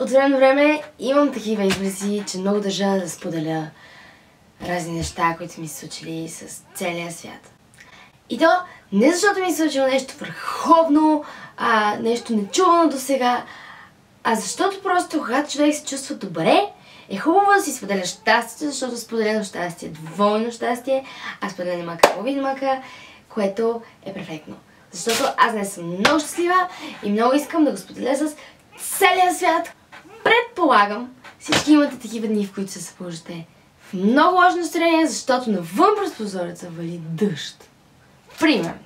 от време на време имам такива изрази, че много държа да споделя разни неща, които ми се случили с целия свят. И то не защото ми се случило нещо върховно, нещо нечувано до сега, а защото просто когато човек се чувства добре, е хубаво да си споделя щастието, защото споделено щастие е двойно щастие, а споделено мака половин мака, което е перфектно. Защото аз днес съм много щастлива и много искам да го споделя с целия свят. Предполагам, всички имате такива дни, в които се събуждате в много лошо настроение, защото навън през прозореца вали дъжд. Примерно.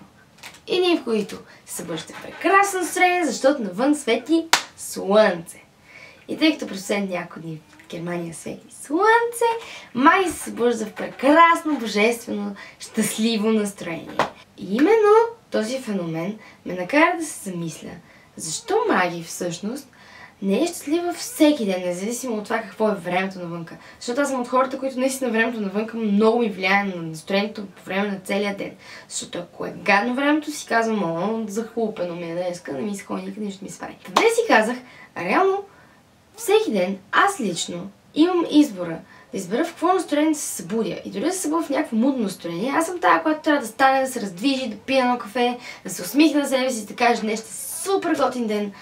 И дни, в които се събуждате в прекрасно настроение, защото навън свети слънце. И тъй като през последните няколко дни в Германия свети слънце, май се събужда в прекрасно, божествено, щастливо настроение. И именно този феномен ме накара да се замисля, защо Маги всъщност не е щастлива всеки ден, независимо от това какво е времето навънка. Защото аз съм от хората, които наистина времето навънка много ми влияе на настроението по време на целия ден. Защото ако е гадно времето, си казвам, захлупено ми е днеска, не ми се ходи никъде, нищо ми се прави. Днес си казах, реално всеки ден аз лично имам избора да избера в какво настроение да се събудя. И дори да се събудя в някакво мудно настроение, аз съм тая, която трябва да стане, да се раздвижи, да пие едно кафе, да се усмихне на себе си, да каже, днес ще е супер готин ден.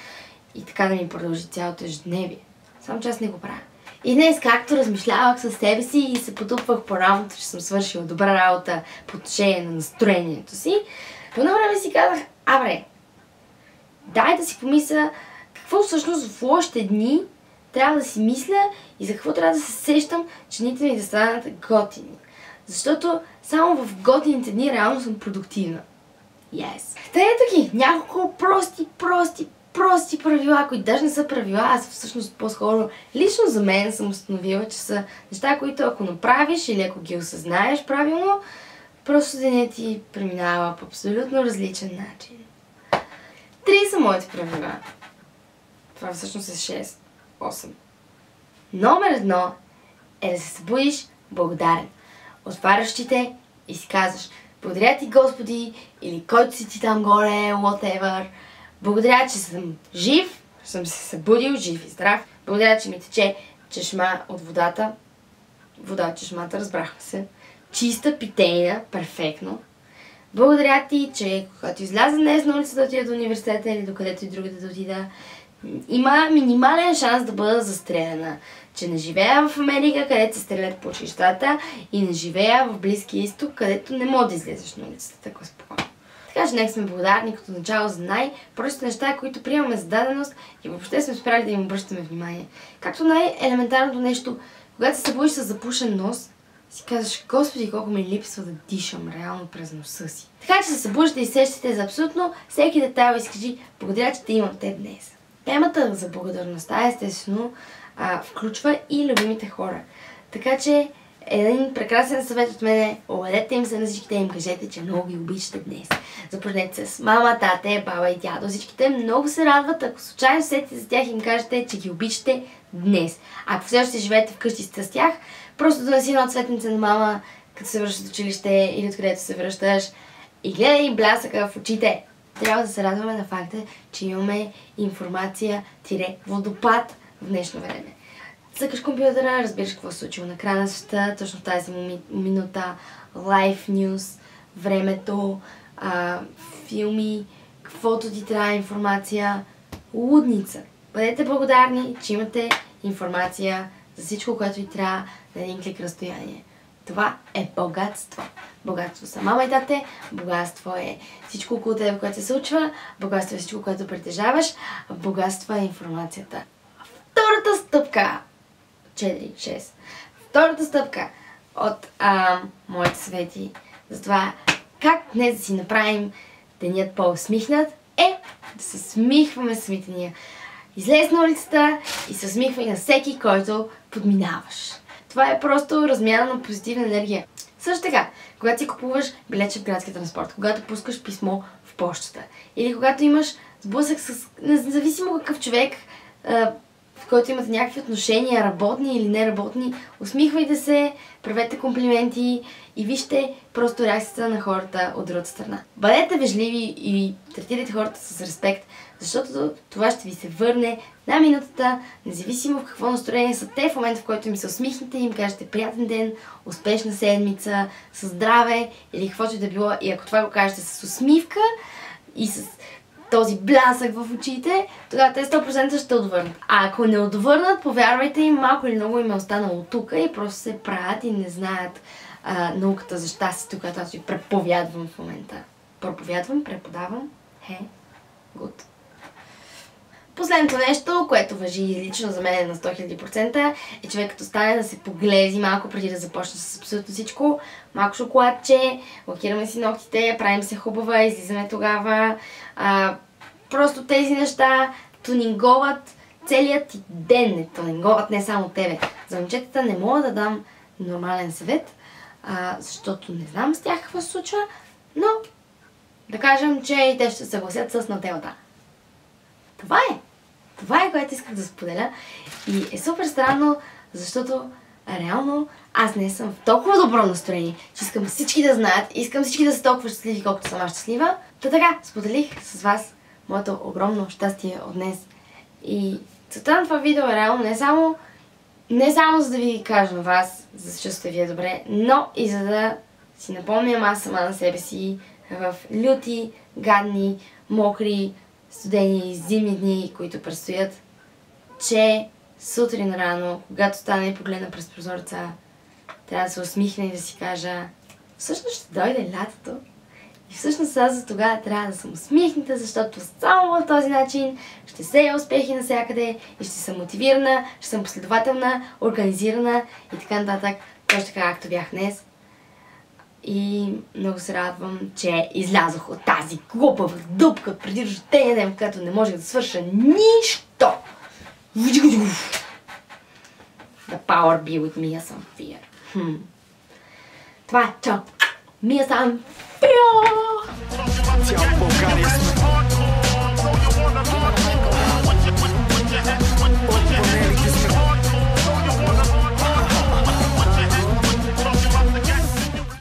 И така да ми продължи цялото ежедневие. Само че аз не го правя. И днес, както размишлявах със себе си и се потупвах по работа, че съм свършила добра работа по отношение на настроението си, по едно време си казах, дай да си помисля какво всъщност в лошите дни трябва да си мисля и за какво трябва да се сещам, че дните ми да станат готини. Защото само в готините дни реално съм продуктивна. Yes. Та ето ги, няколко прости правила, които даже не са правила, аз всъщност по-скоро лично за мен съм установила, че са неща, които ако направиш или ако ги осъзнаеш правилно, просто денят ти преминава по абсолютно различен начин. 3 са моите правила. Това всъщност е 6-8. Номер 1 е да се събудиш благодарен. Отваряш очите и си казваш, благодаря ти Господи, или който си ти там горе, whatever. Благодаря, че съм жив, съм се събудил, жив и здрав. Благодаря, че ми тече чешма от водата. Вода от чешмата, разбрахме се. Чиста, питейна, перфектно. Благодаря ти, че когато изляза днес на улицата да отида до университета или до където и другата да отида, има минимален шанс да бъда застреляна. Че не живея в Америка, където се стрелят по училищата, и не живея в Близкия изток, където не мога да излезеш на улицата така спокойно. Така че нека сме благодарни като начало за най-простите неща, които приемаме за даденост и въобще сме спряли да им обръщаме внимание. Както най-елементарното нещо, когато се събудиш с запушен нос, си казваш, Господи, колко ми липсва да дишам реално през носа си. Така че се събуждате и сещате за абсолютно всеки детайл и скажи, благодаря, че те имам те днес. Темата за благодарността естествено включва и любимите хора. Така че един прекрасен съвет от мен е, обадете им се на всичките и им кажете, че много ги обичате днес. Започнете с мама, тате, баба и дядо. Всичките много се радват, ако случайно сетите за тях и им кажете, че ги обичате днес. Ако все още живеете вкъщи с тях, просто доneси една цветница на мама, като се връщаш от училище или откъдето се връщаш и гледай блясъка в очите. Трябва да се радваме на факта, че имаме информация-водопад в днешно време. Цъкаш компютъра, разбираш какво се случило на края на света, точно в тази минута, лайф нюз, времето, филми, каквото ти трябва информация, лудница. Бъдете благодарни, че имате информация за всичко, което ви трябва на един клик разстояние. Това е богатство. Богатство са мама и тате, богатство е всичко около тебе, което се случва, богатство е всичко, което притежаваш, богатство е информацията. Втората стъпка 4-6. Втората стъпка от моите съвети за това как днес да си направим денят по-усмихнат е да се смихваме самите ние. Излез на улицата и се усмихвай на всеки, който подминаваш. Това е просто размяна на позитивна енергия. Също така, когато си купуваш билетче в градския транспорт, когато пускаш писмо в пощата или когато имаш сблъсък с независимо какъв човек, в който имате някакви отношения, работни или неработни, усмихвайте се, правете комплименти и вижте просто реакцията на хората от другата страна. Бъдете вежливи и третирайте хората с респект, защото това ще ви се върне на минутата, независимо в какво настроение са те в момента, в който им се усмихнете и им кажете приятен ден, успешна седмица, със здраве или каквото и да било. И ако това го кажете с усмивка и с този блясък в очите, тогава те 100% ще отвърнат. А ако не отвърнат, повярвайте им, малко или много им е останало тук и просто се правят и не знаят науката за щастието, която аз ви преповядвам в момента. Проповядвам, преподавам. Good. Последното нещо, което важи лично за мен на 100 000%, е човек като стане да се поглези малко преди да започне с абсолютно всичко. Малко шоколадче, лакираме си ногтите, правим се хубава, излизаме тогава. Просто тези неща тунинговат целият ти ден, не тунинговат не само тебе. За момчетата не мога да дам нормален съвет, защото не знам с тях какво се случва, но да кажем, че и те ще се съгласят с нателата. Това е, което исках да споделя и е супер странно, защото реално аз не съм в толкова добро настроение, че искам всички да знаят, искам всички да са толкова щастливи, колкото съм аз щастлива. Та така, споделих с вас моето огромно щастие от днес. И целта на това видео е реално не само за да ви кажа на вас, за да се чувствате вие добре, но и за да си напомням аз сама на себе си в люти, гадни, мокри, студени, зимни дни, които предстоят, че сутрин рано, когато стане и погледна през прозореца, трябва да се усмихне и да си кажа: всъщност ще дойде лятото и всъщност аз за тогава трябва да съм усмихната, защото само в този начин ще сея успехи навсякъде и ще съм мотивирана, ще съм последователна, организирана и така нататък, точно така както бях днес. И много се радвам, че излязох от тази глупава дупка преди рождения ден, в която не можех да свърша нищо. The power be with Mia Samphia. Това е чао. Mia Samphia!